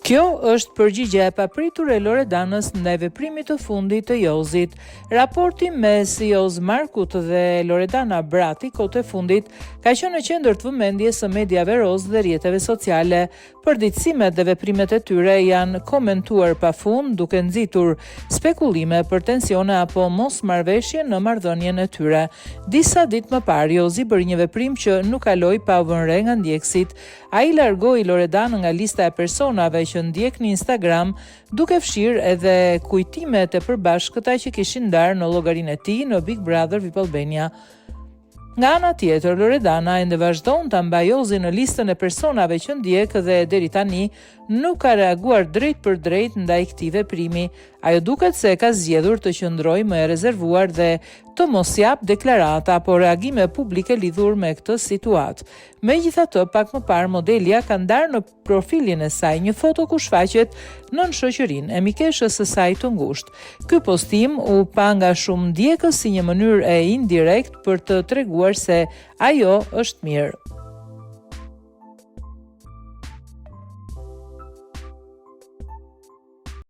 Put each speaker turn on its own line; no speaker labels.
Kjo është përgjigje e papritur e Loredanës ndaj veprimit të fundit të Jozit. Raporti mes Joz Markut dhe Loredana Brati kohët e fundit ka qenë në qendër të vëmendjes së mediave roz dhe rrjeteve sociale. Përditësimet dhe veprimet e tyre janë komentuar pafund, duke nxitur spekulime për tensione apo mosmarrëveshje në marrëdhënien e tyre. Disa ditë më parë, Jozi bëri një veprim që nuk kaloi pa u vënë re nga ndjekësit. Ai largoi Loredanën nga lista e personave që ndjek në Instagram, duke fshirë edhe kujtimet e përbashkëta që kishin ndarë në llogarinë e tij në Big Brother VIP Albania. Nga ana tjetër, Loredana ende vazhdon ta mbajë Jozin në listën e personave që ndjek dhe deri tani nuk ka reaguar drejt për drejt ndaj këtij veprimi. Ajo duket se ka zgjedhur të qëndrojë më e rezervuar dhe të mos jap deklarata apo reagime publike lidhur me këtë situatë. Megjithatë, pak më parë modelia ka ndarë në profilin e saj një foto ku shfaqet nën shoqërinë e mikeshës së saj të ngushtë. Ky postim u pa nga shumë ndjekës si një mënyrë e indirekt për të treguar se ajo është mirë.